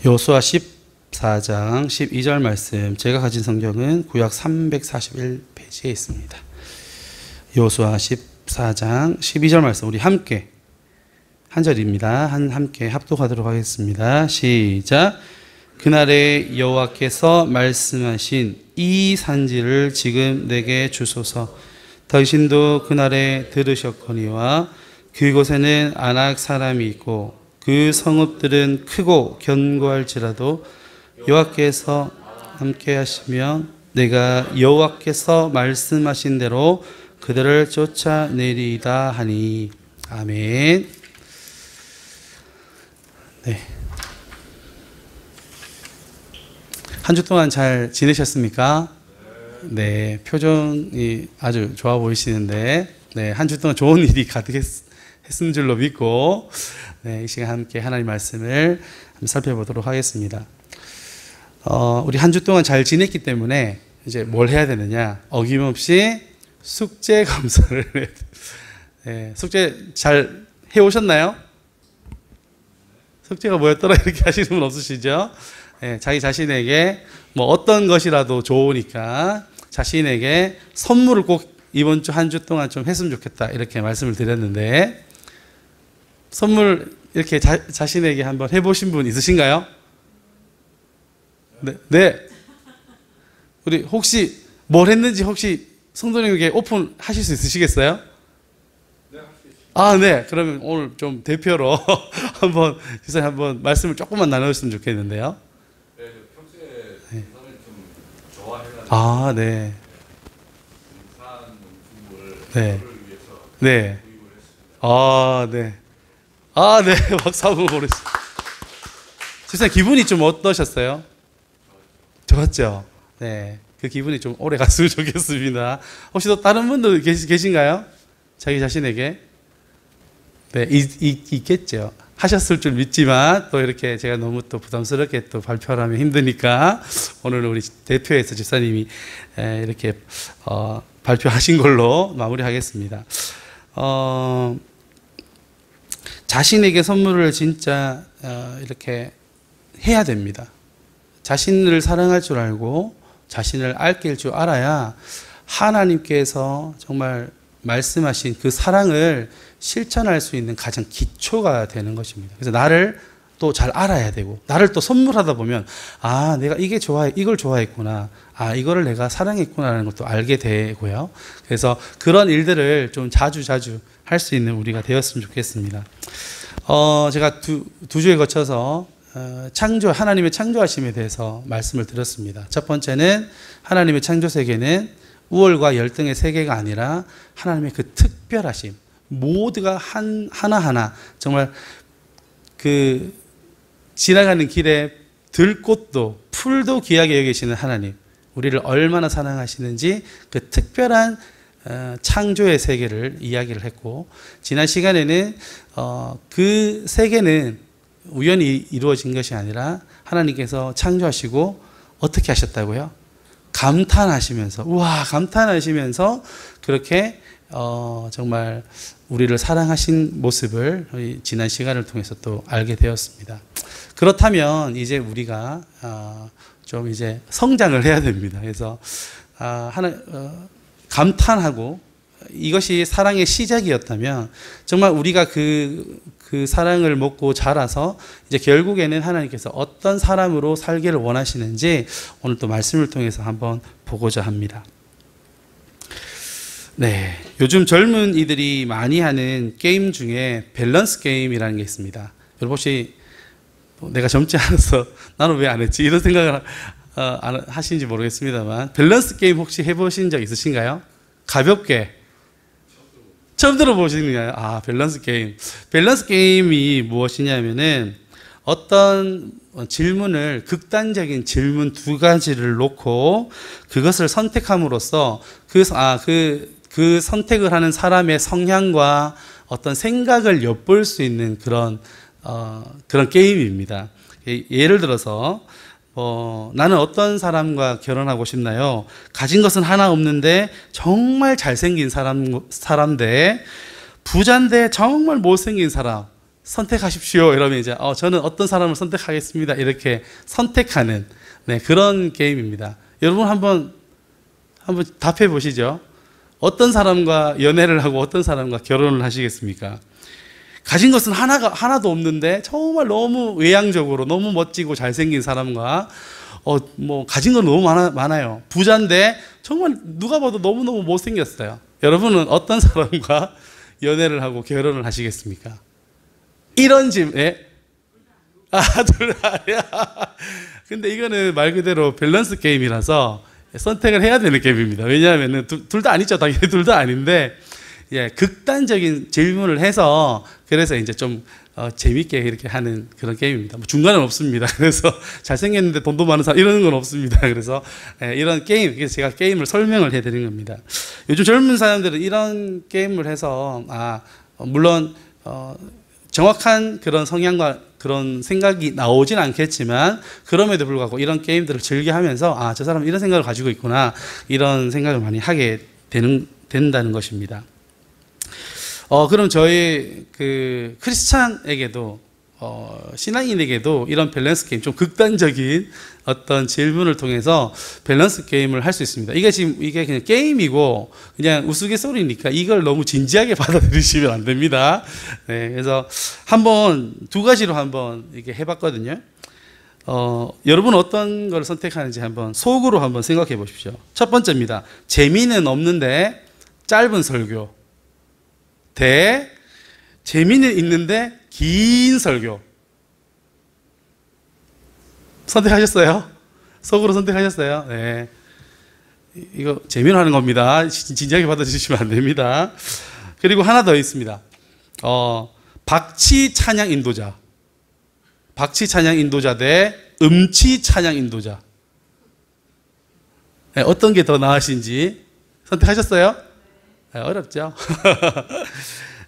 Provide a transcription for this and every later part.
여호수아 14장 12절 말씀, 제가 가진 성경은 구약 341페이지에 있습니다. 여호수아 14장 12절 말씀, 우리 함께 한 절입니다. 함께 합독하도록 하겠습니다. 시작. 그날에 여호와께서 말씀하신 이 산지를 지금 내게 주소서. 당신도 그날에 들으셨거니와 그곳에는 아낙 사람이 있고 그 성읍들은 크고 견고할지라도 여호와께서 함께 하시면 내가 여호와께서 말씀하신 대로 그들을 쫓아내리이다 하니. 아멘. 네. 한 주 동안 잘 지내셨습니까? 네, 표정이 아주 좋아 보이시는데, 네, 한 주 동안 좋은 일이 가득했는 줄로 믿고, 네, 이 시간 함께 하나님 말씀을 한번 살펴보도록 하겠습니다. 우리 한 주 동안 잘 지냈기 때문에 이제 뭘 해야 되느냐? 어김없이 숙제 검사를 네, 숙제 잘 해오셨나요? 숙제가 뭐였더라 이렇게 하시는 분 없으시죠? 네, 자기 자신에게 뭐 어떤 것이라도 좋으니까 자신에게 선물을 꼭 이번 주 한 주 동안 좀 했으면 좋겠다 이렇게 말씀을 드렸는데, 선물 이렇게 자신에게 한번 해보신 분 있으신가요? 네, 네. 우리 혹시 뭘 했는지 혹시 성도님에게 오픈하실 수 있으시겠어요? 아, 네. 그러면 오늘 좀 대표로 한번 지사님 한번 말씀을 조금만 나누셨으면 좋겠는데요. 네, 평소에 등산을 좀 좋아해가지고. 아, 네. 등산용품을 네. 위해서 네. 구입을 했습니다. 아, 네. 아, 네. 박수 한번 보내주세요. 지사님 기분이 좀 어떠셨어요? 좋았죠? 네. 그 기분이 좀 오래 갔으면 좋겠습니다. 혹시 또 다른 분도 계신가요? 자기 자신에게? 네, 있겠죠. 하셨을 줄 믿지만 또 이렇게 제가 너무 또 부담스럽게 또 발표를 하면 힘드니까 오늘 우리 대표에서 집사님이 이렇게 발표하신 걸로 마무리하겠습니다. 자신에게 선물을 진짜 이렇게 해야 됩니다. 자신을 사랑할 줄 알고 자신을 아낄 줄 알아야 하나님께서 정말 말씀하신 그 사랑을 실천할 수 있는 가장 기초가 되는 것입니다. 그래서 나를 또 잘 알아야 되고, 나를 또 선물하다 보면 아, 내가 이걸 좋아했구나, 아, 이거를 내가 사랑했구나라는 것도 알게 되고요. 그래서 그런 일들을 좀 자주 할 수 있는 우리가 되었으면 좋겠습니다. 제가 두 주에 거쳐서 하나님의 창조하심에 대해서 말씀을 드렸습니다. 첫 번째는 하나님의 창조 세계는 우월과 열등의 세계가 아니라 하나님의 그 특별하심, 모두가 하나하나 정말 그 지나가는 길에 들꽃도 풀도 귀하게 여기시는 하나님, 우리를 얼마나 사랑하시는지 그 특별한 창조의 세계를 이야기를 했고, 지난 시간에는 그 세계는 우연히 이루어진 것이 아니라 하나님께서 창조하시고 어떻게 하셨다고요? 감탄하시면서 그렇게 정말 우리를 사랑하신 모습을 지난 시간을 통해서 또 알게 되었습니다. 그렇다면 이제 우리가 좀 이제 성장을 해야 됩니다. 그래서 감탄하고 이것이 사랑의 시작이었다면 정말 우리가 그 사랑을 먹고 자라서 이제 결국에는 하나님께서 어떤 사람으로 살기를 원하시는지 오늘 또 말씀을 통해서 한번 보고자 합니다. 네, 요즘 젊은 이들이 많이 하는 게임 중에 밸런스 게임이라는 게 있습니다. 여러분 혹시 내가 젊지 않아서 나는 왜 안 했지 이런 생각을 하시는지 모르겠습니다만, 밸런스 게임 혹시 해보신 적 있으신가요? 가볍게 처음 들어보시는가요? 아, 밸런스 게임. 밸런스 게임이 무엇이냐면은 어떤 질문을, 극단적인 질문 두 가지를 놓고 그것을 선택함으로써 그 선택을 하는 사람의 성향과 어떤 생각을 엿볼 수 있는 그런 게임입니다. 예를 들어서 나는 어떤 사람과 결혼하고 싶나요? 가진 것은 하나 없는데 정말 잘생긴 사람 대 부자인데 정말 못생긴 사람, 선택하십시오. 이러면 이제 저는 어떤 사람을 선택하겠습니다. 이렇게 선택하는 네, 그런 게임입니다. 여러분 한번 답해 보시죠. 어떤 사람과 연애를 하고 어떤 사람과 결혼을 하시겠습니까? 가진 것은 하나도 없는데 정말 너무 외향적으로 너무 멋지고 잘생긴 사람과 가진 건 너무 많아요. 부자인데 정말 누가 봐도 너무너무 못생겼어요. 여러분은 어떤 사람과 연애를 하고 결혼을 하시겠습니까? 이런 질문, 예? 둘 다야. 근데 이거는 말 그대로 밸런스 게임이라서 선택을 해야 되는 게임입니다. 왜냐하면 둘 다 아니죠. 당연히 둘 다 아닌데, 예, 극단적인 질문을 해서 그래서 이제 좀 재밌게 이렇게 하는 그런 게임입니다. 뭐 중간은 없습니다. 그래서 잘생겼는데 돈도 많은 사람 이러는 건 없습니다. 그래서 이런 게임, 그래서 제가 게임을 설명을 해드린 겁니다. 요즘 젊은 사람들은 이런 게임을 해서 물론 정확한 그런 성향과 그런 생각이 나오진 않겠지만 그럼에도 불구하고 이런 게임들을 즐겨하면서 저 사람은 이런 생각을 가지고 있구나 이런 생각을 많이 하게 된다는 것입니다. 그럼 저희 그 크리스찬에게도 신앙인에게도 이런 밸런스 게임, 좀 극단적인 어떤 질문을 통해서 밸런스 게임을 할 수 있습니다. 이게 그냥 게임이고 그냥 우스갯소리니까 이걸 너무 진지하게 받아들이시면 안 됩니다. 네, 그래서 두 가지로 한번 이렇게 해봤거든요. 여러분 어떤 걸 선택하는지 한번 속으로 한번 생각해 보십시오. 첫 번째입니다. 재미는 없는데 짧은 설교. 재미는 있는데 긴 설교. 선택하셨어요? 속으로 선택하셨어요? 네. 이거 재미로 하는 겁니다. 진지하게 받아주시면 안 됩니다. 그리고 하나 더 있습니다. 박치 찬양 인도자. 박치 찬양 인도자 대 음치 찬양 인도자. 네, 어떤 게 더 나으신지 선택하셨어요? 네, 어렵죠?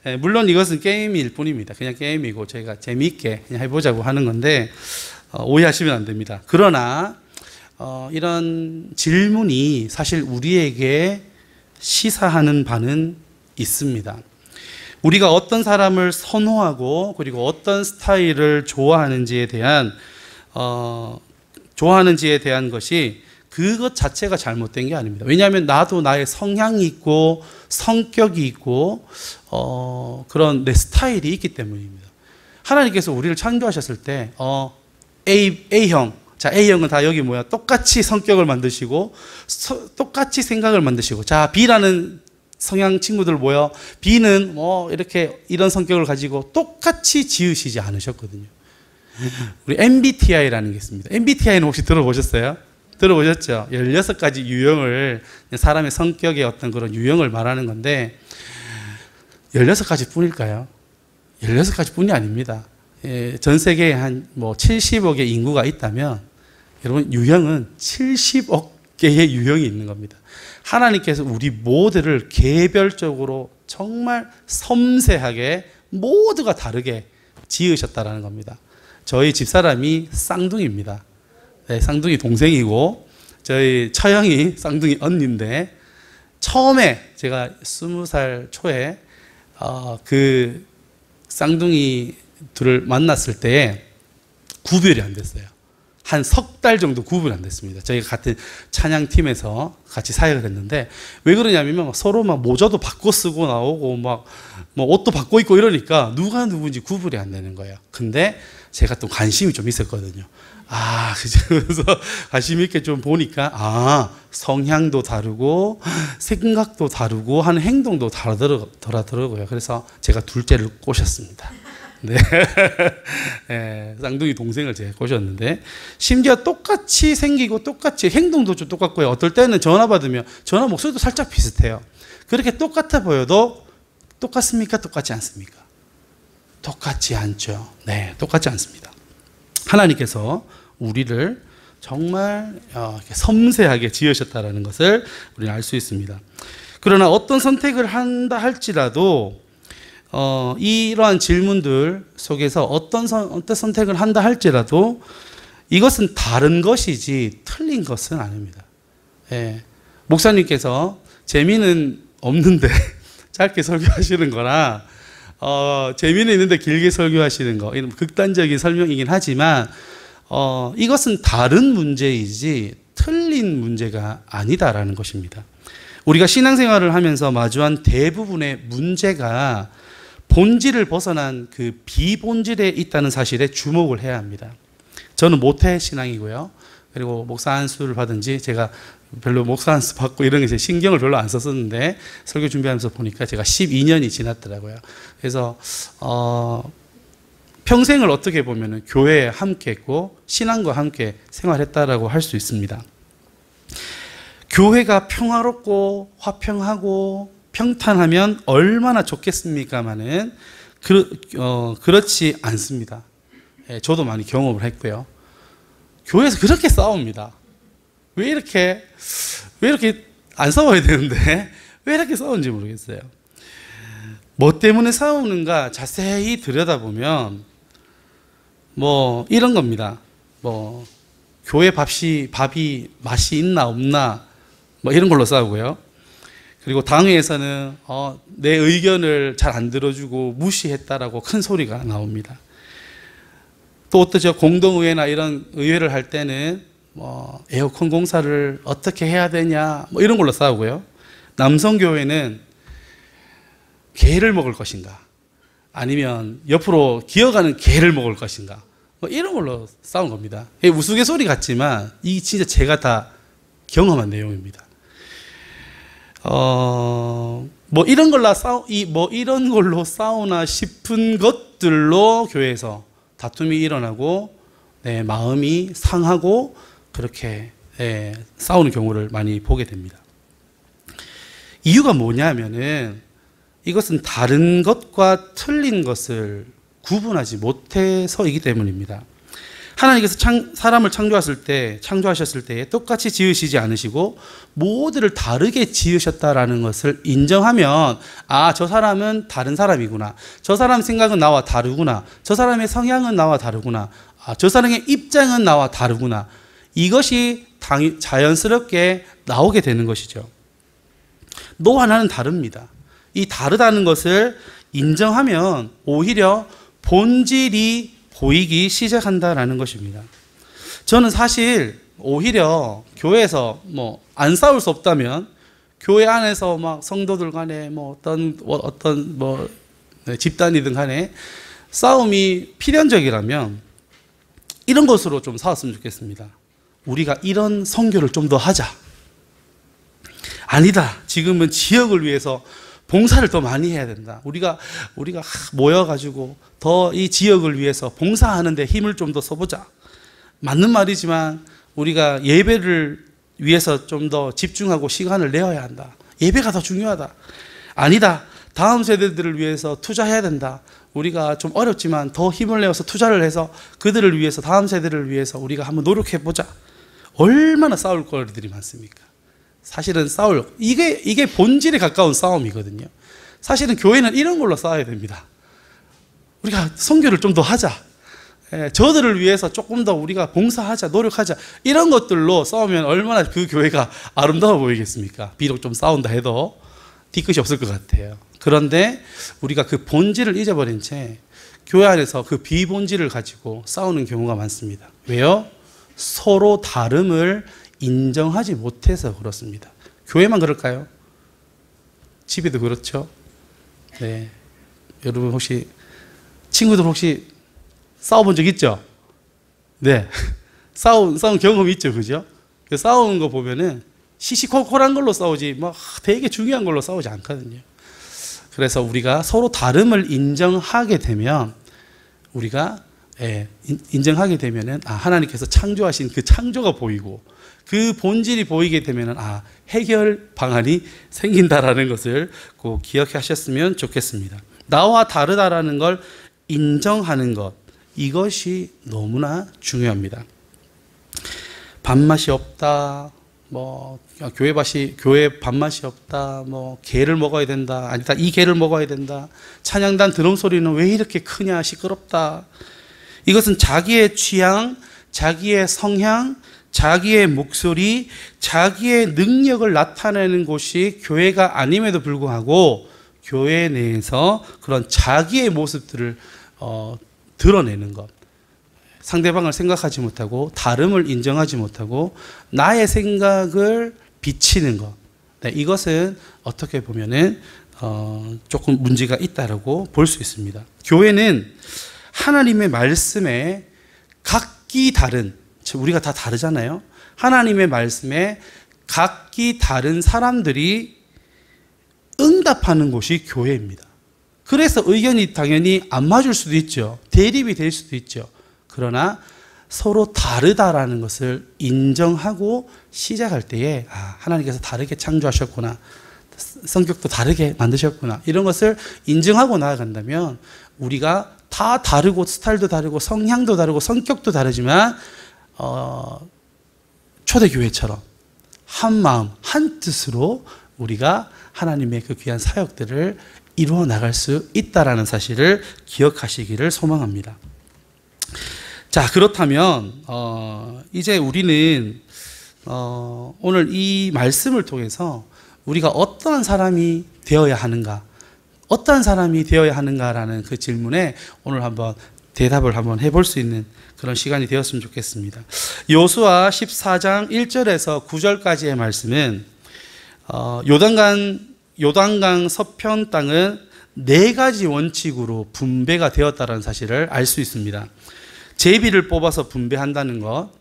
네, 물론 이것은 게임일 뿐입니다. 그냥 게임이고 저희가 재미있게 그냥 해보자고 하는 건데 오해하시면 안 됩니다. 그러나 이런 질문이 사실 우리에게 시사하는 바는 있습니다. 우리가 어떤 사람을 선호하고 그리고 어떤 스타일을 좋아하는지에 대한 것이 그것 자체가 잘못된 게 아닙니다. 왜냐하면 나도 나의 성향이 있고 성격이 있고 그런 내 스타일이 있기 때문입니다. 하나님께서 우리를 창조하셨을 때 A형, 자 A형은 다 여기 뭐야? 똑같이 성격을 만드시고 똑같이 생각을 만드시고, 자 B라는 성향 친구들 모여 B는 이렇게 이런 성격을 가지고 똑같이 지으시지 않으셨거든요. 우리 MBTI라는 게 있습니다. MBTI는 혹시 들어보셨어요? 들어보셨죠? 16가지 유형을, 사람의 성격의 어떤 그런 유형을 말하는 건데 16가지 뿐일까요? 16가지 뿐이 아닙니다. 전 세계에 한 70억의 인구가 있다면 여러분 유형은 70억 개의 유형이 있는 겁니다. 하나님께서 우리 모두를 개별적으로 정말 섬세하게 모두가 다르게 지으셨다는 겁니다. 저희 집사람이 쌍둥이입니다. 네, 쌍둥이 동생이고 저희 처형이 쌍둥이 언니인데 처음에 제가 20살 초에 그 쌍둥이 둘을 만났을 때 구별이 안 됐어요. 한 석 달 정도 구분이 안 됐습니다. 저희가 같은 찬양팀에서 같이 사역을 했는데 왜 그러냐면 서로 모자도 바꿔 쓰고 나오고 옷도 바꿔 입고 이러니까 누가 누군지 구분이 안 되는 거예요. 근데 제가 또 관심이 좀 있었거든요. 그래서 관심 있게 좀 보니까 성향도 다르고 생각도 다르고 하는 행동도 다르더라고요. 그래서 제가 둘째를 꼬셨습니다. 네. 네, 쌍둥이 동생을 제가 꼬셨는데 심지어 똑같이 생기고 똑같이 행동도 좀 똑같고요. 어떨 때는 전화 받으면 전화 목소리도 살짝 비슷해요. 그렇게 똑같아 보여도 똑같습니까? 똑같지 않습니까? 똑같지 않죠. 네, 똑같지 않습니다. 하나님께서 우리를 정말 섬세하게 지으셨다는 것을 우리는 알 수 있습니다. 그러나 어떤 선택을 한다 할지라도 이러한 질문들 속에서 어떤 선택을 한다 할지라도 이것은 다른 것이지 틀린 것은 아닙니다. 예. 목사님께서 재미는 없는데 짧게 설교하시는 거나 재미는 있는데 길게 설교하시는 거, 이런 극단적인 설명이긴 하지만, 이것은 다른 문제이지 틀린 문제가 아니다라는 것입니다. 우리가 신앙생활을 하면서 마주한 대부분의 문제가 본질을 벗어난 그 비본질에 있다는 사실에 주목을 해야 합니다. 저는 모태 신앙이고요. 그리고 목사 안수를 받은지 제가 별로 목사 안수 받고 이런 게 신경을 별로 안 썼었는데 설교 준비하면서 보니까 제가 12년이 지났더라고요. 그래서 평생을 어떻게 보면 교회에 함께 했고 신앙과 함께 생활했다라고 할 수 있습니다. 교회가 평화롭고 화평하고 평탄하면 얼마나 좋겠습니까마는 그렇지 않습니다. 저도 많이 경험을 했고요. 교회에서 그렇게 싸웁니다. 왜 이렇게 안 싸워야 되는데 왜 이렇게 싸우는지 모르겠어요. 뭐 때문에 싸우는가 자세히 들여다보면 뭐 이런 겁니다. 뭐 교회 밥이 맛이 있나 없나 뭐 이런 걸로 싸우고요. 그리고 당회에서는 내 의견을 잘 안 들어주고 무시했다라고 큰 소리가 나옵니다. 또 어떠죠? 공동의회나 이런 의회를 할 때는 뭐 에어컨 공사를 어떻게 해야 되냐 뭐 이런 걸로 싸우고요. 남성교회는 개를 먹을 것인가 아니면 옆으로 기어가는 개를 먹을 것인가 뭐 이런 걸로 싸운 겁니다. 우스갯소리 같지만 이 진짜 제가 다 경험한 내용입니다. 뭐 이런 걸로 싸우나 싶은 것들로 교회에서 다툼이 일어나고 마음이 상하고 그렇게 싸우는 경우를 많이 보게 됩니다. 이유가 뭐냐면은 이것은 다른 것과 틀린 것을 구분하지 못해서이기 때문입니다. 하나님께서 사람을 창조하셨을 때 똑같이 지으시지 않으시고 모두를 다르게 지으셨다라는 것을 인정하면 저 사람은 다른 사람이구나. 저 사람 생각은 나와 다르구나. 저 사람의 성향은 나와 다르구나. 저 사람의 입장은 나와 다르구나. 이것이 자연스럽게 나오게 되는 것이죠. 너와 나는 다릅니다. 이 다르다는 것을 인정하면 오히려 본질이 보이기 시작한다라는 것입니다. 저는 사실 오히려 교회에서 뭐 안 싸울 수 없다면 교회 안에서 막 성도들 간에 뭐 어떤 집단이든 간에 싸움이 필연적이라면 이런 것으로 좀 싸웠으면 좋겠습니다. 우리가 이런 선교를 좀 더 하자. 아니다. 지금은 지역을 위해서 봉사를 더 많이 해야 된다. 우리가 모여가지고 더 이 지역을 위해서 봉사하는 데 힘을 좀 더 써보자. 맞는 말이지만 우리가 예배를 위해서 좀 더 집중하고 시간을 내어야 한다. 예배가 더 중요하다. 아니다. 다음 세대들을 위해서 투자해야 된다. 우리가 좀 어렵지만 더 힘을 내어서 투자를 해서 그들을 위해서 다음 세대를 위해서 우리가 한번 노력해보자. 얼마나 싸울 거리들이 많습니까? 사실은 이게 본질에 가까운 싸움이거든요. 사실은 교회는 이런 걸로 싸워야 됩니다. 우리가 선교를 좀 더 하자. 저들을 위해서 조금 더 우리가 봉사하자, 노력하자. 이런 것들로 싸우면 얼마나 그 교회가 아름다워 보이겠습니까? 비록 좀 싸운다 해도 뒤끝이 없을 것 같아요. 그런데 우리가 그 본질을 잊어버린 채 교회 안에서 그 비본질을 가지고 싸우는 경우가 많습니다. 왜요? 서로 다름을 인정하지 못해서 그렇습니다. 교회만 그럴까요? 집에도 그렇죠? 네. 여러분 혹시 친구들 혹시 싸워본 적 있죠? 네. 싸운 경험이 있죠, 그죠? 싸우는 거 보면은 시시콜콜한 걸로 싸우지, 되게 중요한 걸로 싸우지 않거든요. 그래서 우리가 서로 다름을 인정하게 되면 인정하게 되면은 하나님께서 창조하신 그 창조가 보이고 그 본질이 보이게 되면은 해결 방안이 생긴다라는 것을 꼭 기억하셨으면 좋겠습니다. 나와 다르다라는 걸 인정하는 것, 이것이 너무나 중요합니다. 밥맛이 없다, 교회 밥맛이 없다, 게를 먹어야 된다, 아니다, 이 게를 먹어야 된다, 찬양단 드럼 소리는 왜 이렇게 크냐, 시끄럽다. 이것은 자기의 취향, 자기의 성향, 자기의 목소리, 자기의 능력을 나타내는 곳이 교회가 아님에도 불구하고 교회 내에서 그런 자기의 모습들을 드러내는 것. 상대방을 생각하지 못하고 다름을 인정하지 못하고 나의 생각을 비치는 것. 네, 이것은 어떻게 보면은 조금 문제가 있다라고 볼 수 있습니다. 교회는 하나님의 말씀에 각기 다른, 우리가 다 다르잖아요. 하나님의 말씀에 각기 다른 사람들이 응답하는 곳이 교회입니다. 그래서 의견이 당연히 안 맞을 수도 있죠. 대립이 될 수도 있죠. 그러나 서로 다르다라는 것을 인정하고 시작할 때에 하나님께서 다르게 창조하셨구나, 성격도 다르게 만드셨구나, 이런 것을 인정하고 나아간다면 우리가 다 다르고 스타일도 다르고 성향도 다르고 성격도 다르지만 초대교회처럼 한 마음 한 뜻으로 우리가 하나님의 그 귀한 사역들을 이루어 나갈 수 있다라는 사실을 기억하시기를 소망합니다. 자, 그렇다면 이제 우리는 오늘 이 말씀을 통해서 우리가 어떠한 사람이 되어야 하는가, 어떠한 사람이 되어야 하는가라는 그 질문에 오늘 한번 대답을 한번 해볼 수 있는 그런 시간이 되었으면 좋겠습니다. 여호수아 14장 1절에서 9절까지의 말씀은 요단강 서편 땅은 4가지 원칙으로 분배가 되었다는 사실을 알 수 있습니다. 제비를 뽑아서 분배한다는 것,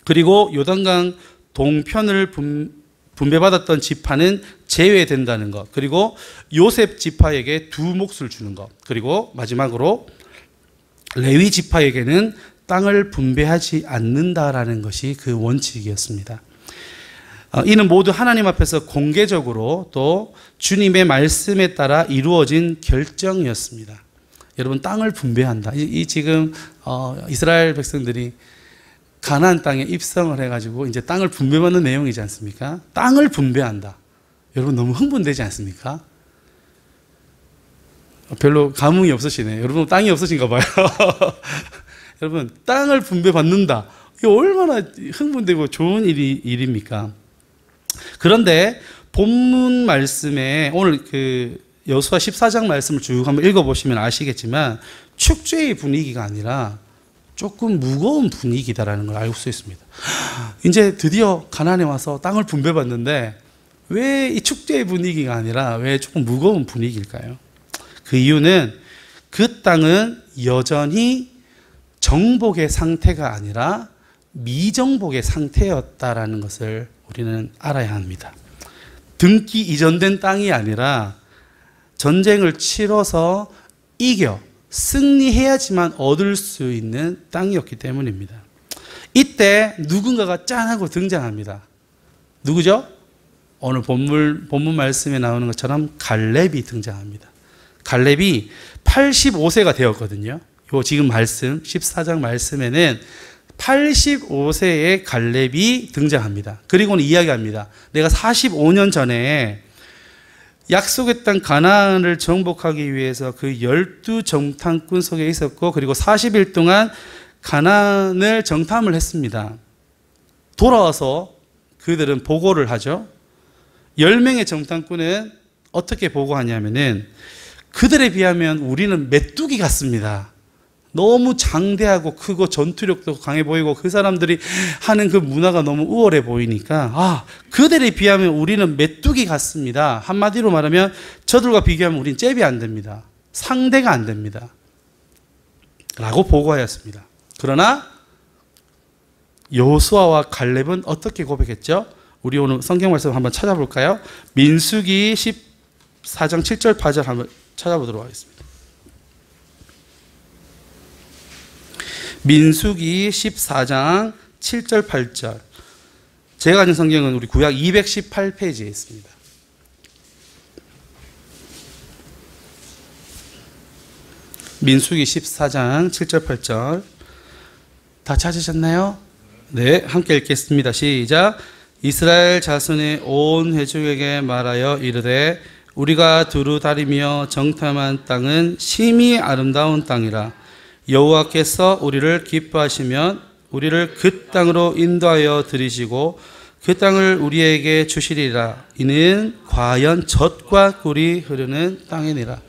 그리고 요단강 동편을 분배받았던 지파는 제외된다는 것, 그리고 요셉 지파에게 2 몫을 주는 것, 그리고 마지막으로 레위 지파에게는 땅을 분배하지 않는다라는 것이 그 원칙이었습니다. 이는 모두 하나님 앞에서 공개적으로 또 주님의 말씀에 따라 이루어진 결정이었습니다. 여러분, 땅을 분배한다. 이 지금 이스라엘 백성들이 가나안 땅에 입성을 해가지고 이제 땅을 분배받는 내용이지 않습니까? 땅을 분배한다. 여러분, 너무 흥분되지 않습니까? 별로 감흥이 없으시네요. 여러분, 땅이 없으신가 봐요. 여러분, 땅을 분배받는다. 이게 얼마나 흥분되고 좋은 일입니까? 그런데 본문 말씀에 오늘 그 여호수아 14장 말씀을 쭉 한번 읽어보시면 아시겠지만 축제의 분위기가 아니라 조금 무거운 분위기다라는 걸 알 수 있습니다. 이제 드디어 가나안에 와서 땅을 분배받는데 왜 이 축제의 분위기가 아니라 왜 조금 무거운 분위기일까요? 그 이유는 그 땅은 여전히 정복의 상태가 아니라 미정복의 상태였다라는 것을 우리는 알아야 합니다. 등기 이전된 땅이 아니라 전쟁을 치러서 이겨 승리해야지만 얻을 수 있는 땅이었기 때문입니다. 이때 누군가가 짠하고 등장합니다. 누구죠? 오늘 본문 말씀에 나오는 것처럼 갈렙이 등장합니다. 갈렙이 85세가 되었거든요. 요 지금 말씀 14장 말씀에는 85세의 갈렙이 등장합니다. 그리고는 이야기합니다. 내가 45년 전에 약속의 땅 가나안을 정복하기 위해서 그 12 정탐꾼 속에 있었고, 그리고 40일 동안 가나안을 정탐을 했습니다. 돌아와서 그들은 보고를 하죠. 10명의 정탐꾼은 어떻게 보고하냐면은 그들에 비하면 우리는 메뚜기 같습니다. 너무 장대하고 크고 전투력도 강해 보이고 그 사람들이 하는 그 문화가 너무 우월해 보이니까 그들에 비하면 우리는 메뚜기 같습니다. 한마디로 말하면 저들과 비교하면 우리는 잽이 안 됩니다. 상대가 안 됩니다. 라고 보고하였습니다. 그러나 여호수아와 갈렙은 어떻게 고백했죠? 우리 오늘 성경 말씀 한번 찾아볼까요? 민수기 14장 7절 8절 한번 찾아보도록 하겠습니다. 민수기 14장 7절 8절. 제가 가진 성경은 우리 구약 218페이지에 있습니다. 민수기 14장 7절 8절. 다 찾으셨나요? 네, 함께 읽겠습니다. 시작. 이스라엘 자손의 온 회중에게 말하여 이르되 우리가 두루 다니며 정탐한 땅은 심히 아름다운 땅이라. 여호와께서 우리를 기뻐하시면 우리를 그 땅으로 인도하여 들이시고 그 땅을 우리에게 주시리라. 이는 과연 젖과 꿀이 흐르는 땅이니라.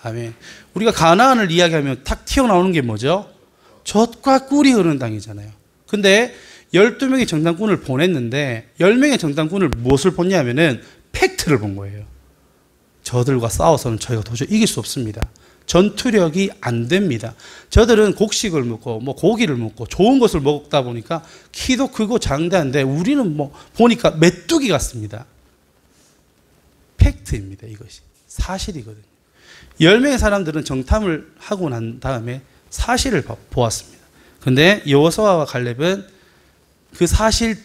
아멘. 우리가 가나안을 이야기하면 탁 튀어나오는 게 뭐죠? 젖과 꿀이 흐르는 땅이잖아요. 근데 12명의 정탐꾼을 보냈는데 10명의 정탐꾼을 무엇을 보냐면은 팩트를 본 거예요. 저들과 싸워서는 저희가 도저히 이길 수 없습니다. 전투력이 안 됩니다. 저들은 곡식을 먹고 고기를 먹고 좋은 것을 먹다 보니까 키도 크고 장대한데 우리는 보니까 메뚜기 같습니다. 팩트입니다. 이것이 사실이거든요. 10명의 사람들은 정탐을 하고 난 다음에 사실을 보았습니다. 근데 여호수아와 갈렙은 그 사실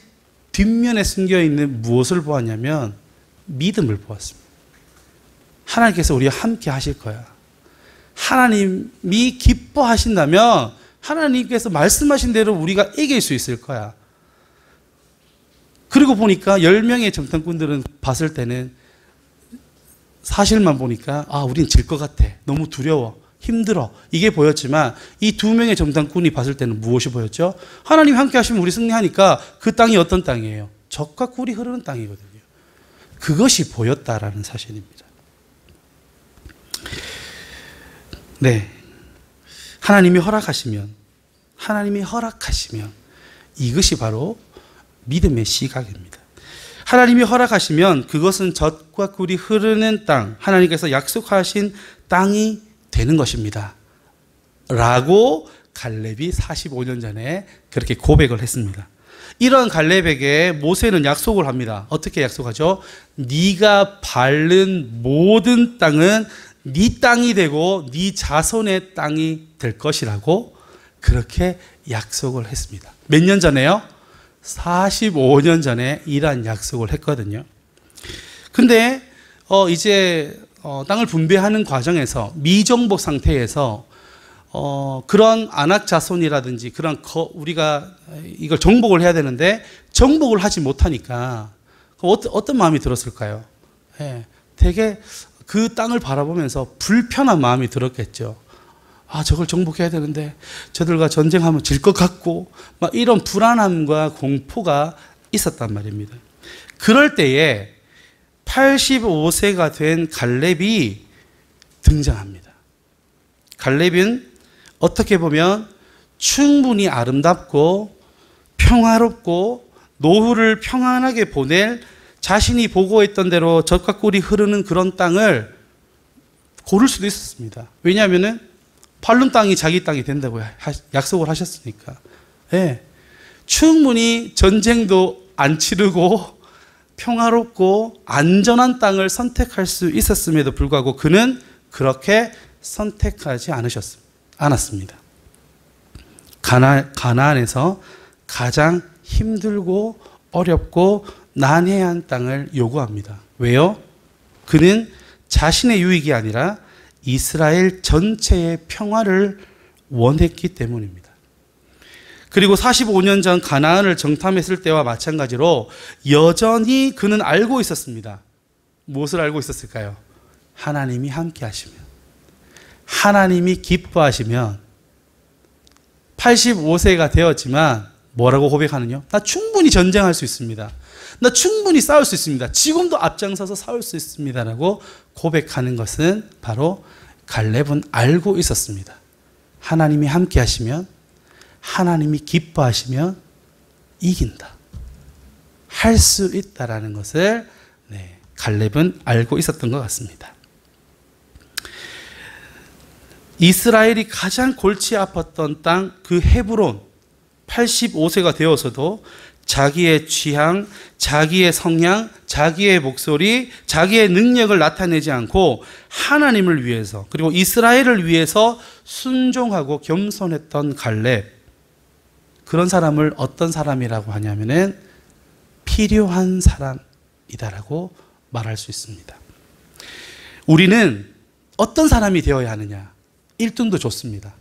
뒷면에 숨겨 있는 무엇을 보았냐면 믿음을 보았습니다. 하나님께서 우리와 함께 하실 거야. 하나님이 기뻐하신다면 하나님께서 말씀하신 대로 우리가 이길 수 있을 거야. 그리고 보니까 10명의 정탐꾼들은 봤을 때는 사실만 보니까 우린 질 것 같아. 너무 두려워. 힘들어. 이게 보였지만 이 2명의 정탐꾼이 봤을 때는 무엇이 보였죠? 하나님 함께 하시면 우리 승리하니까 그 땅이 어떤 땅이에요? 젖과 꿀이 흐르는 땅이거든요. 그것이 보였다라는 사실입니다. 네. 하나님이 허락하시면 이것이 바로 믿음의 시각입니다. 하나님이 허락하시면 그것은 젖과 꿀이 흐르는 땅, 하나님께서 약속하신 땅이 되는 것입니다. 라고 갈렙이 45년 전에 그렇게 고백을 했습니다. 이런 갈렙에게 모세는 약속을 합니다. 어떻게 약속하죠? 네가 밟는 모든 땅은 네 땅이 되고 네 자손의 땅이 될 것이라고 그렇게 약속을 했습니다. 몇 년 전에요? 45년 전에 이러한 약속을 했거든요. 근데 이제 땅을 분배하는 과정에서 미정복 상태에서 그런 안악 자손이라든지 그런 우리가 이걸 정복을 해야 되는데 정복을 하지 못하니까 어떤 마음이 들었을까요? 네, 되게 그 땅을 바라보면서 불편한 마음이 들었겠죠. 저걸 정복해야 되는데 저들과 전쟁하면 질 것 같고 막 이런 불안함과 공포가 있었단 말입니다. 그럴 때에 85세가 된 갈렙이 등장합니다. 갈렙은 어떻게 보면 충분히 아름답고 평화롭고 노후를 평안하게 보낼 자신이 보고했던 대로 젖과 꿀이 흐르는 그런 땅을 고를 수도 있었습니다. 왜냐하면 팔룬 땅이 자기 땅이 된다고 약속을 하셨으니까. 네. 충분히 전쟁도 안 치르고 평화롭고 안전한 땅을 선택할 수 있었음에도 불구하고 그는 그렇게 선택하지 않았습니다. 가나안에서 가장 힘들고 어렵고 난해한 땅을 요구합니다. 왜요? 그는 자신의 유익이 아니라 이스라엘 전체의 평화를 원했기 때문입니다. 그리고 45년 전 가나안을 정탐했을 때와 마찬가지로 여전히 그는 알고 있었습니다. 무엇을 알고 있었을까요? 하나님이 함께 하시면, 하나님이 기뻐하시면 85세가 되었지만 뭐라고 고백하느냐? 나 충분히 전쟁할 수 있습니다. 나 충분히 싸울 수 있습니다. 지금도 앞장서서 싸울 수 있습니다라고 고백하는 것은 바로 갈렙은 알고 있었습니다. 하나님이 함께 하시면, 하나님이 기뻐하시면 이긴다. 할 수 있다라는 것을 갈렙은 알고 있었던 것 같습니다. 이스라엘이 가장 골치 아팠던 땅 그 헤브론, 85세가 되어서도 자기의 취향, 자기의 성향, 자기의 목소리, 자기의 능력을 나타내지 않고 하나님을 위해서 그리고 이스라엘을 위해서 순종하고 겸손했던 갈렙, 그런 사람을 어떤 사람이라고 하냐면은 필요한 사람이다라고 말할 수 있습니다. 우리는 어떤 사람이 되어야 하느냐? 1등도 좋습니다.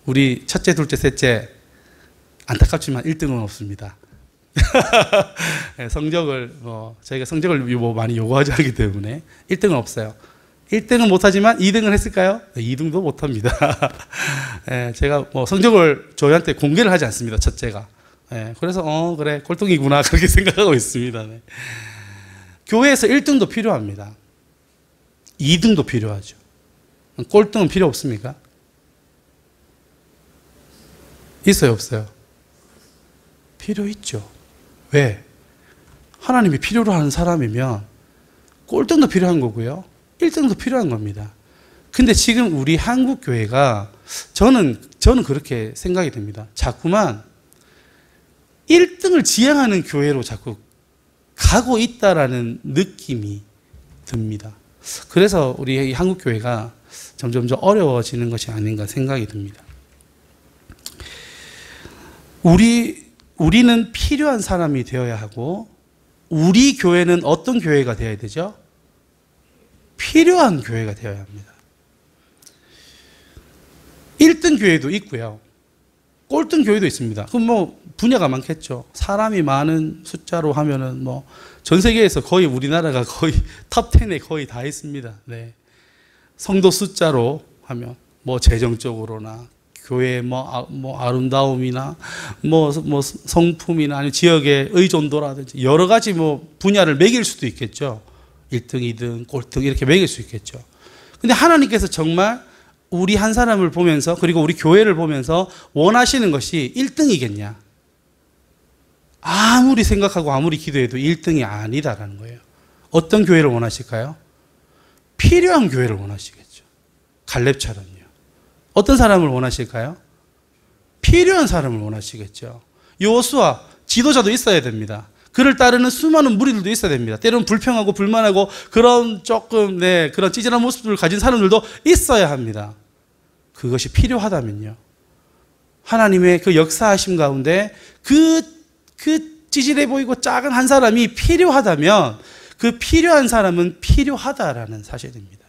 우리 첫째, 둘째, 셋째 안타깝지만 1등은 없습니다. 성적을 저희가 성적을 많이 요구하지 않기 때문에 1등은 없어요. 1등은 못하지만 2등은 했을까요? 2등도 못합니다. 제가 성적을 저희한테 공개를 하지 않습니다. 첫째가. 예, 그래서 그래 꼴등이구나 그렇게 생각하고 있습니다. 네. 교회에서 1등도 필요합니다. 2등도 필요하죠. 꼴등은 필요 없습니까? 있어요, 없어요? 필요 있죠. 왜? 하나님이 필요로 하는 사람이면 꼴등도 필요한 거고요. 1등도 필요한 겁니다. 근데 지금 우리 한국 교회가 저는 그렇게 생각이 됩니다. 자꾸만 1등을 지향하는 교회로 자꾸 가고 있다라는 느낌이 듭니다. 그래서 우리 한국 교회가 점점 어려워지는 것이 아닌가 생각이 듭니다. 우리는 필요한 사람이 되어야 하고, 우리 교회는 어떤 교회가 되어야 되죠? 필요한 교회가 되어야 합니다. 1등 교회도 있고요. 꼴등 교회도 있습니다. 그럼 분야가 많겠죠. 사람이 많은 숫자로 하면은 전 세계에서 거의 우리나라가 거의 탑 10에 거의 다 있습니다. 네. 성도 숫자로 하면 재정적으로나 교회의 아름다움이나 성품이나 아니면 지역의 의존도라든지 여러 가지 분야를 매길 수도 있겠죠. 1등, 2등, 꼴등 이렇게 매길 수 있겠죠. 근데 하나님께서 정말 우리 한 사람을 보면서 그리고 우리 교회를 보면서 원하시는 것이 1등이겠냐? 아무리 생각하고 아무리 기도해도 1등이 아니다라는 거예요. 어떤 교회를 원하실까요? 필요한 교회를 원하시겠죠. 갈렙처럼요. 어떤 사람을 원하실까요? 필요한 사람을 원하시겠죠. 여호수아 지도자도 있어야 됩니다. 그를 따르는 수많은 무리들도 있어야 됩니다. 때로는 불평하고 불만하고 그런 그런 찌질한 모습을 가진 사람들도 있어야 합니다. 그것이 필요하다면요. 하나님의 그 역사하심 가운데 그 찌질해 보이고 작은 한 사람이 필요하다면 그 필요한 사람은 필요하다라는 사실입니다.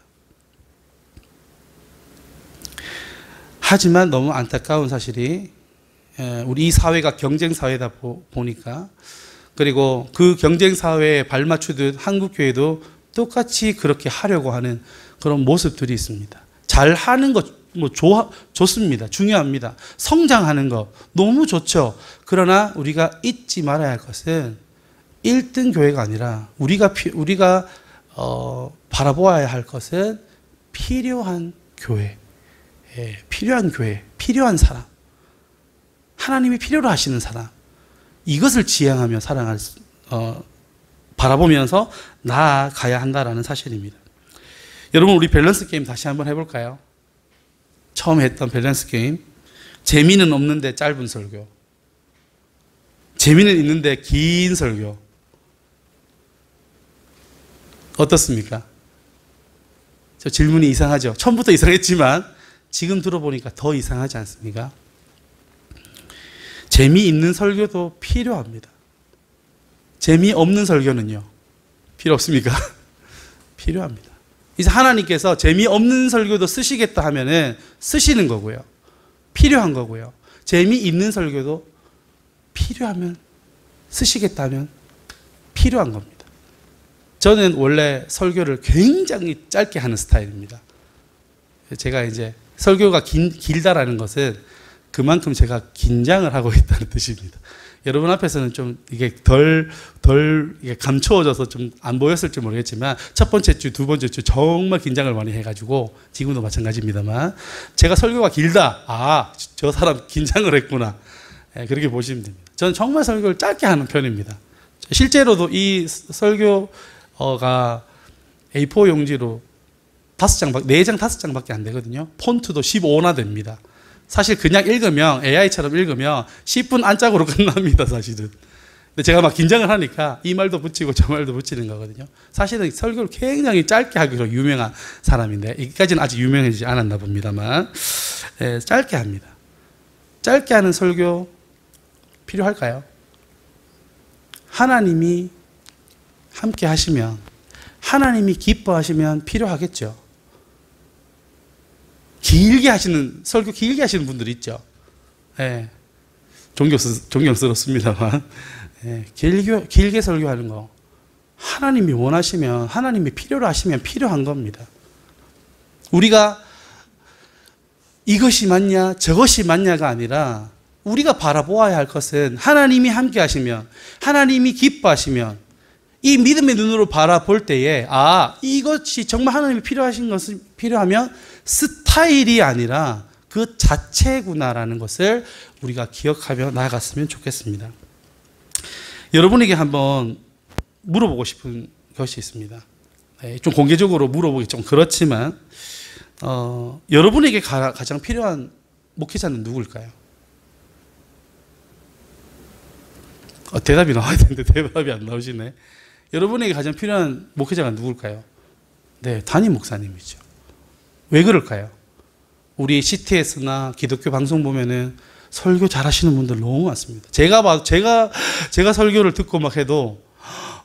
하지만 너무 안타까운 사실이 우리 이 사회가 경쟁사회다 보니까 그리고 그 경쟁사회에 발맞추듯 한국교회도 똑같이 그렇게 하려고 하는 그런 모습들이 있습니다. 잘하는 것 좋습니다. 중요합니다. 성장하는 것 너무 좋죠. 그러나 우리가 잊지 말아야 할 것은 1등 교회가 아니라 우리가 바라보아야 할 것은 필요한 교회, 필요한 교회, 필요한 사람, 하나님이 필요로 하시는 사람, 이것을 지향하며 바라보면서 나아가야 한다라는 사실입니다. 여러분, 우리 밸런스 게임 다시 한번 해볼까요? 처음 했던 밸런스 게임. 재미는 없는데 짧은 설교, 재미는 있는데 긴 설교. 어떻습니까? 저 질문이 이상하죠? 처음부터 이상했지만 지금 들어보니까 더 이상하지 않습니까? 재미있는 설교도 필요합니다. 재미없는 설교는요? 필요 없습니까? 필요합니다. 이제 하나님께서 재미없는 설교도 쓰시겠다 하면은 쓰시는 거고요. 필요한 거고요. 재미있는 설교도 필요하면 쓰시겠다면 필요한 겁니다. 저는 원래 설교를 굉장히 짧게 하는 스타일입니다. 제가 이제 설교가 길다라는 것은 그만큼 제가 긴장을 하고 있다는 뜻입니다. 여러분 앞에서는 좀 이게 덜 이게 감추어져서 좀 안 보였을지 모르겠지만 첫 번째 주, 두 번째 주 정말 긴장을 많이 해가지고 지금도 마찬가지입니다만 제가 설교가 길다. 저 사람 긴장을 했구나. 그렇게 보시면 됩니다. 저는 정말 설교를 짧게 하는 편입니다. 실제로도 이 설교가 A4 용지로 4장 5장밖에 안 되거든요. 폰트도 15나 됩니다. 사실 그냥 읽으면 AI처럼 읽으면 10분 안짝으로 끝납니다. 사실은. 근데 제가 막 긴장을 하니까 이 말도 붙이고 저 말도 붙이는 거거든요. 사실은 설교를 굉장히 짧게 하기로 유명한 사람인데 여기까지는 아직 유명해지지 않았나 봅니다만 짧게 합니다. 짧게 하는 설교 필요할까요? 하나님이 함께 하시면, 하나님이 기뻐하시면 필요하겠죠. 길게 하시는, 설교 길게 하시는 분들이 있죠. 존경스럽습니다만. 길게 설교하는 거. 하나님이 원하시면, 하나님이 필요로 하시면 필요한 겁니다. 우리가 이것이 맞냐, 저것이 맞냐가 아니라 우리가 바라보아야 할 것은 하나님이 함께 하시면, 하나님이 기뻐하시면, 이 믿음의 눈으로 바라볼 때에 이것이 정말 하나님이 필요하신 것은 필요하면 스타일이 아니라 그 자체구나라는 것을 우리가 기억하며 나아갔으면 좋겠습니다. 여러분에게 한번 물어보고 싶은 것이 있습니다. 좀 공개적으로 물어보기 좀 그렇지만 여러분에게 가장 필요한 목회자는 누구일까요? 대답이 나와야 되는데 대답이 안 나오시네. 여러분에게 가장 필요한 목회자가 누굴까요? 네, 담임 목사님이죠. 왜 그럴까요? 우리 CTS나 기독교 방송 보면은 설교 잘하시는 분들 너무 많습니다. 제가 설교를 듣고 막 해도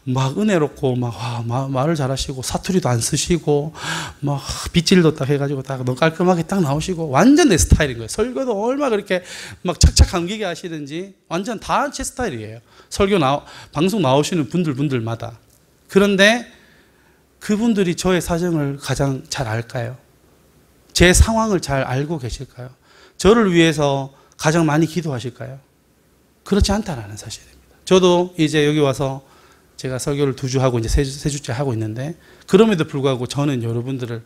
막 은혜롭고 말을 잘하시고 사투리도 안 쓰시고 막 빗질도 딱 해가지고 딱 너무 깔끔하게 딱 나오시고 완전 내 스타일인 거예요. 설교도 얼마 그렇게 막 착착 감기게 하시든지 완전 다 제 스타일이에요. 방송 나오시는 분들마다. 그런데 그분들이 저의 사정을 가장 잘 알까요? 제 상황을 잘 알고 계실까요? 저를 위해서 가장 많이 기도하실까요? 그렇지 않다라는 사실입니다. 저도 이제 여기 와서 제가 설교를 2주 하고 이제 3주째 하고 있는데 그럼에도 불구하고 저는 여러분들을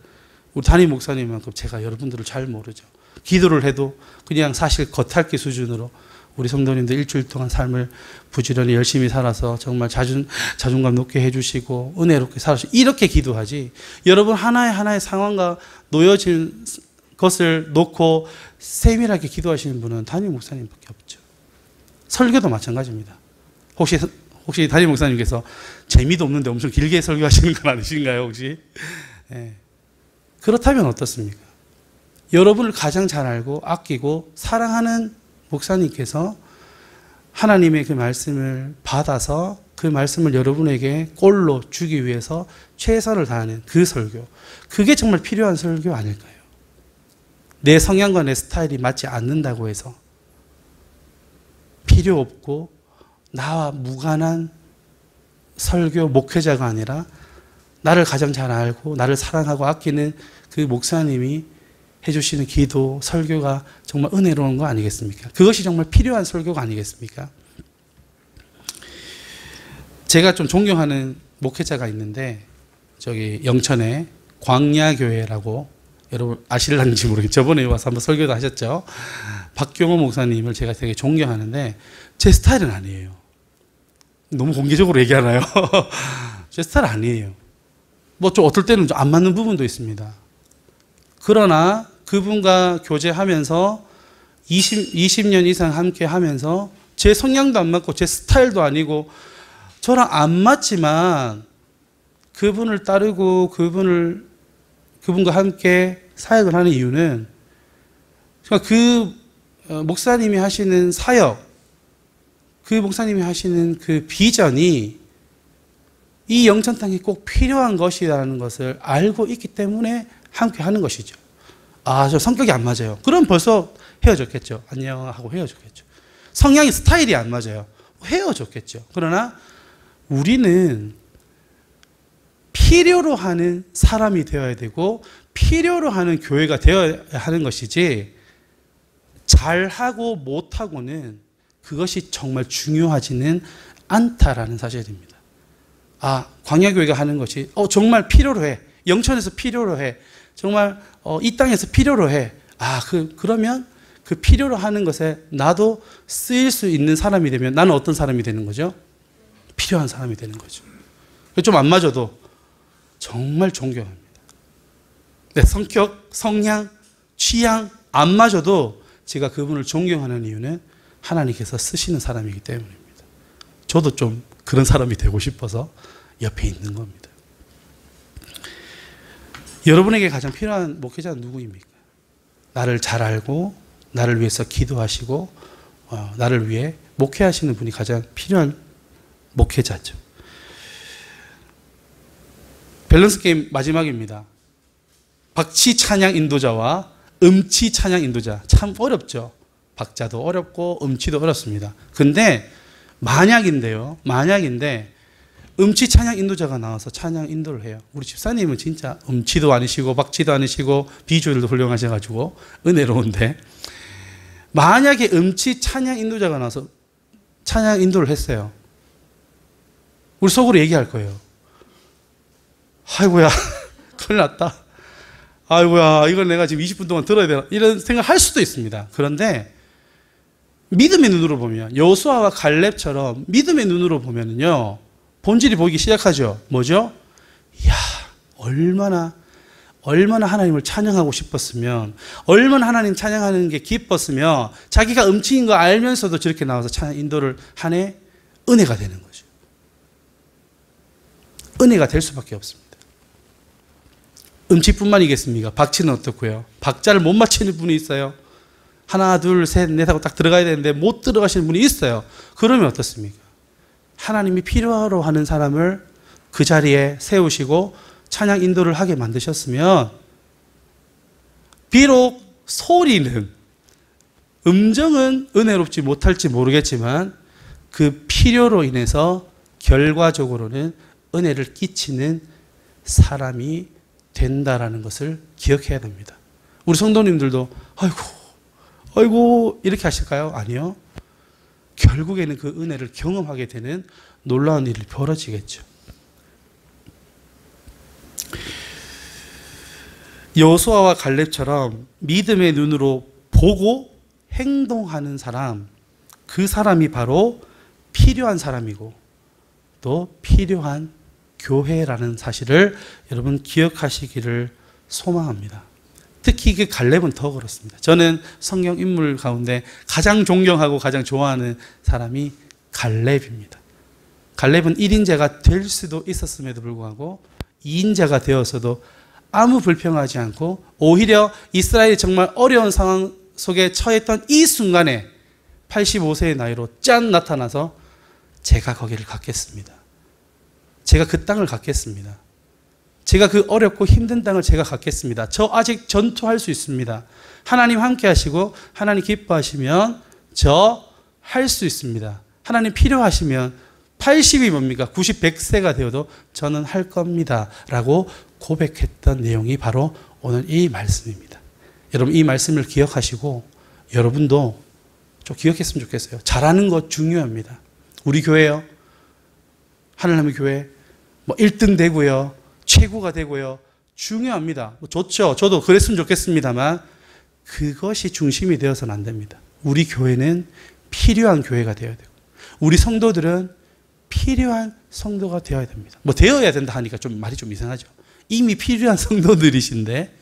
우리 담임 목사님만큼 제가 여러분들을 잘 모르죠. 기도를 해도 그냥 사실 겉핥기 수준으로 우리 성도님들 일주일 동안 삶을 부지런히 열심히 살아서 정말 자존감 높게 해주시고 은혜롭게 살아주시고 이렇게 기도하지 여러분 하나의 상황과 놓여진 것을 놓고 세밀하게 기도하시는 분은 담임 목사님밖에 없죠. 설교도 마찬가지입니다. 혹시 담임 목사님께서 재미도 없는데 엄청 길게 설교하시는 건 아니신가요 혹시? 네. 그렇다면 어떻습니까? 여러분을 가장 잘 알고 아끼고 사랑하는 목사님께서 하나님의 그 말씀을 받아서 그 말씀을 여러분에게 꼴로 주기 위해서 최선을 다하는 그 설교, 그게 정말 필요한 설교 아닐까요? 내 성향과 내 스타일이 맞지 않는다고 해서 필요 없고 나와 무관한 설교 목회자가 아니라 나를 가장 잘 알고 나를 사랑하고 아끼는 그 목사님이 해주시는 기도, 설교가 정말 은혜로운 거 아니겠습니까? 그것이 정말 필요한 설교가 아니겠습니까? 제가 좀 존경하는 목회자가 있는데 저기 영천에 광야교회라고 여러분 아실랑지 모르겠어요. 저번에 와서 한번 설교도 하셨죠. 박경호 목사님을 제가 되게 존경하는데 제 스타일은 아니에요. 너무 공개적으로 얘기하나요? 제 스타일 아니에요. 뭐 좀 어떨 때는 좀 안 맞는 부분도 있습니다. 그러나 그분과 교제하면서 20년 이상 함께 하면서 제 성향도 안 맞고 제 스타일도 아니고 저랑 안 맞지만 그분을 따르고 그분과 함께 사역을 하는 이유는 그 목사님이 하시는 사역, 그 목사님이 하시는 그 비전이 이 영천 땅에 꼭 필요한 것이라는 것을 알고 있기 때문에 함께 하는 것이죠. 저 성격이 안 맞아요. 그럼 벌써 헤어졌겠죠. 안녕 하고 헤어졌겠죠. 성향이 스타일이 안 맞아요. 헤어졌겠죠. 그러나 우리는 필요로 하는 사람이 되어야 되고 필요로 하는 교회가 되어야 하는 것이지 잘하고 못하고는 그것이 정말 중요하지는 않다라는 사실입니다. 광야교회가 하는 것이 정말 필요로 해. 영천에서 필요로 해. 정말 이 땅에서 필요로 해. 그러면 그 필요로 하는 것에 나도 쓰일 수 있는 사람이 되면 나는 어떤 사람이 되는 거죠? 필요한 사람이 되는 거죠. 좀 안 맞아도 정말 존경합니다. 내 성격, 성향, 취향 안 맞아도 제가 그분을 존경하는 이유는 하나님께서 쓰시는 사람이기 때문입니다. 저도 좀 그런 사람이 되고 싶어서 옆에 있는 겁니다. 여러분에게 가장 필요한 목회자는 누구입니까? 나를 잘 알고 나를 위해서 기도하시고 나를 위해 목회하시는 분이 가장 필요한 목회자죠. 밸런스 게임 마지막입니다. 박치 찬양 인도자와 음치 찬양 인도자. 참 어렵죠. 박자도 어렵고 음치도 어렵습니다. 근데 만약인데 음치 찬양 인도자가 나와서 찬양 인도를 해요. 우리 집사님은 진짜 음치도 아니시고 박치도 아니시고 비주얼도 훌륭하셔가지고 은혜로운데 만약에 음치 찬양 인도자가 나와서 찬양 인도를 했어요. 우리 속으로 얘기할 거예요. 아이고야, 큰일 났다. 아이고야, 이걸 내가 지금 20분 동안 들어야 되나? 이런 생각 할 수도 있습니다. 그런데 믿음의 눈으로 보면, 여호수아와 갈렙처럼 믿음의 눈으로 보면요, 본질이 보이기 시작하죠. 뭐죠? 이야, 얼마나 하나님을 찬양하고 싶었으면, 얼마나 하나님 찬양하는 게 기뻤으면, 자기가 음치인 거 알면서도 저렇게 나와서 찬양 인도를 하네? 은혜가 되는 거죠. 은혜가 될 수밖에 없습니다. 음치뿐만이겠습니까? 박치는 어떻고요? 박자를 못 맞추는 분이 있어요. 하나, 둘, 셋, 넷 하고 딱 들어가야 되는데 못 들어가시는 분이 있어요. 그러면 어떻습니까? 하나님이 필요로 하는 사람을 그 자리에 세우시고 찬양 인도를 하게 만드셨으면, 비록 소리는, 음정은 은혜롭지 못할지 모르겠지만 그 필요로 인해서 결과적으로는 은혜를 끼치는 사람이 된다라는 것을 기억해야 됩니다. 우리 성도님들도 아이고 이렇게 하실까요? 아니요. 결국에는 그 은혜를 경험하게 되는 놀라운 일이 벌어지겠죠. 여호수아와 갈렙처럼 믿음의 눈으로 보고 행동하는 사람, 그 사람이 바로 필요한 사람이고 또 필요한 교회라는 사실을 여러분 기억하시기를 소망합니다. 특히 그 갈렙은 더 그렇습니다. 저는 성경 인물 가운데 가장 존경하고 가장 좋아하는 사람이 갈렙입니다. 갈렙은 1인자가 될 수도 있었음에도 불구하고 2인자가 되어서도 아무 불평하지 않고 오히려 이스라엘이 정말 어려운 상황 속에 처했던 이 순간에 85세의 나이로 짠 나타나서 제가 거기를 갖겠습니다. 제가 그 땅을 갖겠습니다. 제가 그 어렵고 힘든 땅을 제가 갖겠습니다. 저 아직 전투할 수 있습니다. 하나님 함께 하시고 하나님 기뻐하시면 저 할 수 있습니다. 하나님 필요하시면 80이 뭡니까? 90, 100세가 되어도 저는 할 겁니다. 라고 고백했던 내용이 바로 오늘 이 말씀입니다. 여러분 이 말씀을 기억하시고 여러분도 좀 기억했으면 좋겠어요. 잘하는 것 중요합니다. 우리 교회요. 하늘나무 교회 뭐 1등 되고요. 최고가 되고요. 중요합니다. 좋죠. 저도 그랬으면 좋겠습니다만 그것이 중심이 되어서는 안 됩니다. 우리 교회는 필요한 교회가 되어야 되고 우리 성도들은 필요한 성도가 되어야 됩니다. 뭐 되어야 된다 하니까 좀 말이 좀 이상하죠. 이미 필요한 성도들이신데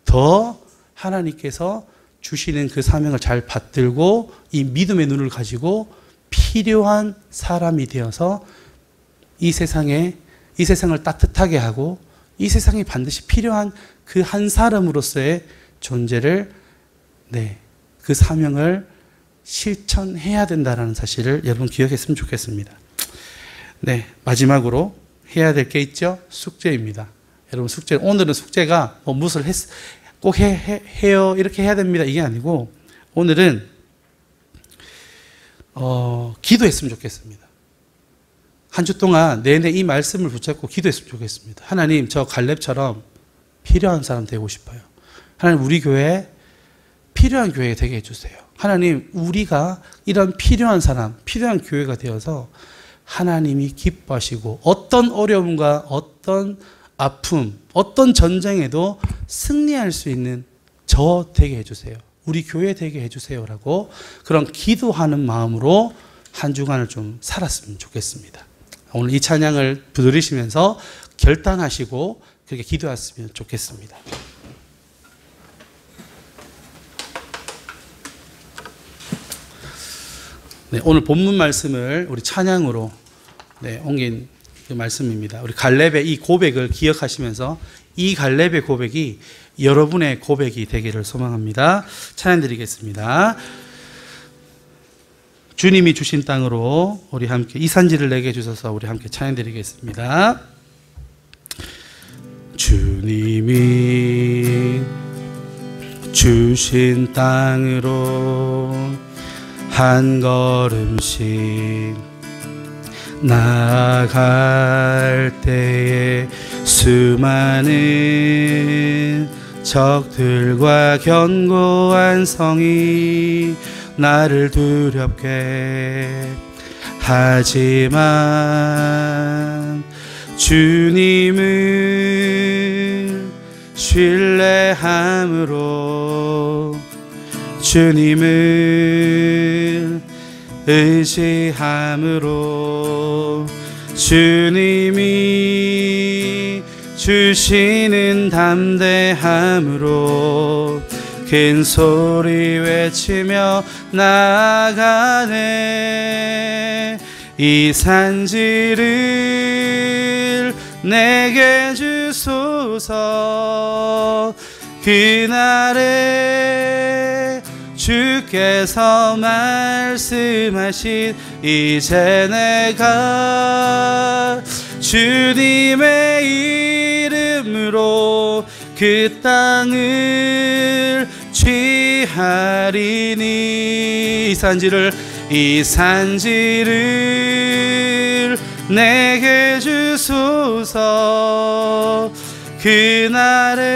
더 하나님께서 주시는 그 사명을 잘 받들고 이 믿음의 눈을 가지고 필요한 사람이 되어서 이 세상을 따뜻하게 하고 이 세상에 반드시 필요한 그 한 사람으로서의 존재를 그 사명을 실천해야 된다는 사실을 여러분 기억했으면 좋겠습니다. 마지막으로 해야 될 게 있죠? 숙제입니다. 여러분 오늘은 숙제가 뭐 무엇을 꼭 해요 이렇게 해야 됩니다 이게 아니고 오늘은 기도했으면 좋겠습니다. 한 주 동안 내내 이 말씀을 붙잡고 기도했으면 좋겠습니다. 하나님 저 갈렙처럼 필요한 사람 되고 싶어요. 하나님 우리 교회에 필요한 교회가 되게 해주세요. 하나님 우리가 이런 필요한 사람, 필요한 교회가 되어서 하나님이 기뻐하시고 어떤 어려움과 어떤 아픔, 어떤 전쟁에도 승리할 수 있는 저 되게 해주세요. 우리 교회 되게 해주세요라고 그런 기도하는 마음으로 한 주간을 좀 살았으면 좋겠습니다. 오늘 이 찬양을 부르시면서 결단하시고 그렇게 기도했으면 좋겠습니다. 오늘 본문 말씀을 우리 찬양으로 옮긴 그 말씀입니다. 우리 갈렙의 이 고백을 기억하시면서 이 갈렙의 고백이 여러분의 고백이 되기를 소망합니다. 찬양 드리겠습니다. 주님이 주신 땅으로 우리 함께 이 산지를 내게 주셔서 우리 함께 찬양 드리겠습니다. 주님이 주신 땅으로 한 걸음씩 나아갈 때에 수많은 적들과 견고한 성이 나를 두렵게 하지만 주님을 신뢰함으로 주님을 의지함으로 주님이 주시는 담대함으로 큰 소리 외치며 나아가네. 이 산지를 내게 주소서. 그날에 주께서 말씀하신 이제 내가 주님의 이름으로 그 땅을 취하리니. 이 산지를 내게 주소서. 그날에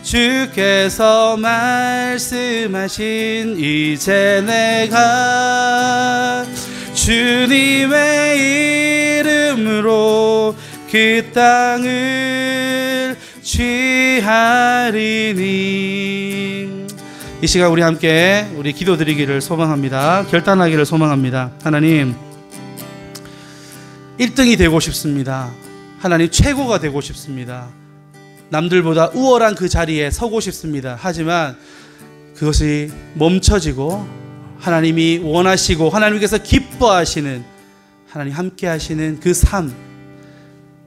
주께서 말씀하신 이제 내가 주님의 이름으로 그 땅을 취하리니. 이 시간 우리 함께 우리 기도드리기를 소망합니다. 결단하기를 소망합니다. 하나님, 1등이 되고 싶습니다. 하나님, 최고가 되고 싶습니다. 남들보다 우월한 그 자리에 서고 싶습니다. 하지만 그것이 멈춰지고 하나님이 원하시고 하나님께서 기뻐하시는, 하나님 함께 하시는 그 삶,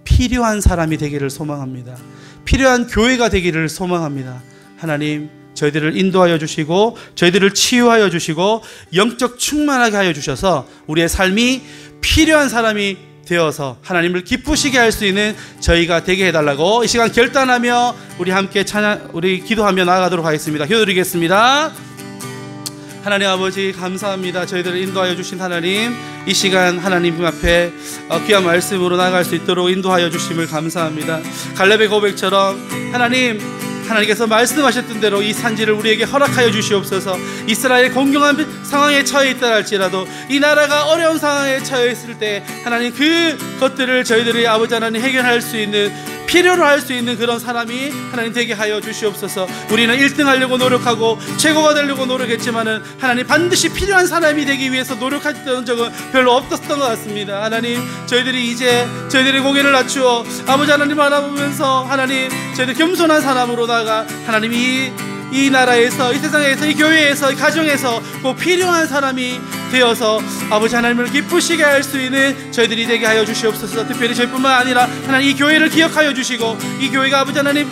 필요한 사람이 되기를 소망합니다. 필요한 교회가 되기를 소망합니다. 하나님, 저희들을 인도하여 주시고 저희들을 치유하여 주시고 영적 충만하게 하여 주셔서 우리의 삶이 필요한 사람이 되어서 하나님을 기쁘시게 할 수 있는 저희가 되게 해달라고 이 시간 결단하며 우리 함께 우리 기도하며 나아가도록 하겠습니다. 기도드리겠습니다. 하나님 아버지, 감사합니다. 저희들을 인도하여 주신 하나님, 이 시간 하나님 앞에 귀한 말씀으로 나아갈 수 있도록 인도하여 주심을 감사합니다. 갈렙의 고백처럼 하나님께서 말씀하셨던 대로 이 산지를 우리에게 허락하여 주시옵소서. 이스라엘이 공경한 상황에 처해 있다 할지라도 이 나라가 어려운 상황에 처해 있을 때 하나님, 그 것들을 저희들이 아버지 하나님 해결할 수 있는, 필요로 할 수 있는 그런 사람이 하나님 되게 하여 주시옵소서. 우리는 1등 하려고 노력하고 최고가 되려고 노력했지만은 하나님, 반드시 필요한 사람이 되기 위해서 노력했던 적은 별로 없었던 것 같습니다. 하나님, 저희들이 이제 저희들의 고개를 낮추어 아버지 하나님 바라보면서 하나님, 저희들 겸손한 사람으로 나아가 하나님, 이 나라에서, 이 세상에서, 이 교회에서, 이 가정에서 꼭 필요한 사람이 되어서 아버지 하나님을 기쁘시게 할 수 있는 저희들이 되게 하여 주시옵소서. 특별히 저희뿐만 아니라 하나님, 이 교회를 기억하여 주시고 이 교회가 아버지 하나님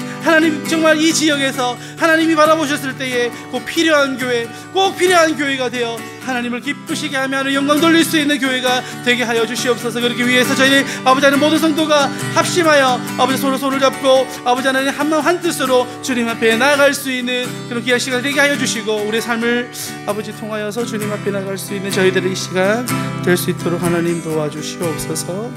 정말 이 지역에서 하나님이 바라보셨을 때에 꼭 필요한 교회가 되어 하나님을 기쁘시게 하며 하는 영광 돌릴 수 있는 교회가 되게 하여 주시옵소서. 그렇기 위해서 저희 아버지 하나님 모든 성도가 합심하여 아버지 서로 손을 잡고 아버지 하나님 한마음 한뜻으로 주님 앞에 나아갈 수 있는 그런 귀한 시간 되게 하여 주시고 우리의 삶을 아버지 통하여서 주님 앞에 나아갈 수 있는 저희들의 이 시간 될 수 있도록 하나님 도와주시옵소서.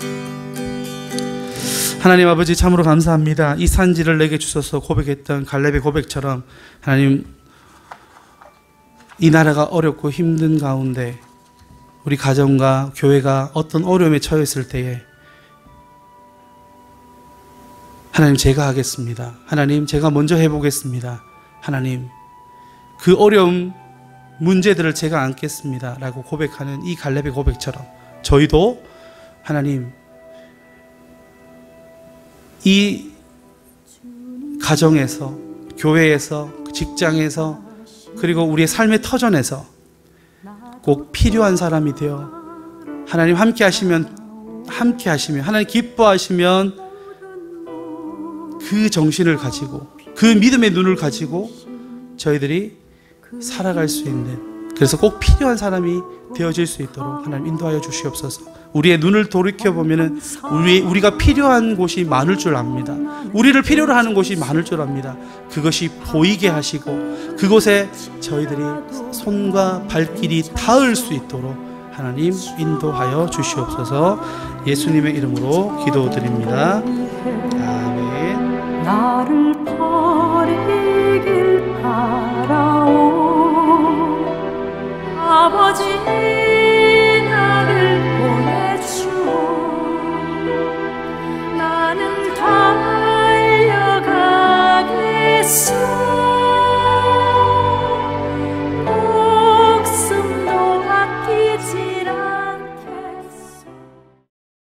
하나님 아버지, 참으로 감사합니다. 이 산지를 내게 주셔서 고백했던 갈렙의 고백처럼 하나님, 이 나라가 어렵고 힘든 가운데 우리 가정과 교회가 어떤 어려움에 처했을 때에 하나님, 제가 하겠습니다. 하나님, 제가 먼저 해보겠습니다. 하나님, 그 어려움 문제들을 제가 안겠습니다 라고 고백하는 이 갈렙의 고백처럼 저희도 하나님, 이 가정에서, 교회에서, 직장에서, 그리고 우리의 삶의 터전에서 꼭 필요한 사람이 되어 하나님 함께 하시면 하나님 기뻐하시면 그 정신을 가지고 그 믿음의 눈을 가지고 저희들이 살아갈 수 있는, 그래서 꼭 필요한 사람이 되어질 수 있도록 하나님 인도하여 주시옵소서. 우리의 눈을 돌이켜보면 우리가 필요한 곳이 많을 줄 압니다. 우리를 필요로 하는 곳이 많을 줄 압니다. 그것이 보이게 하시고 그곳에 저희들이 손과 발길이 닿을 수 있도록 하나님 인도하여 주시옵소서. 예수님의 이름으로 기도드립니다. 아멘. 아버지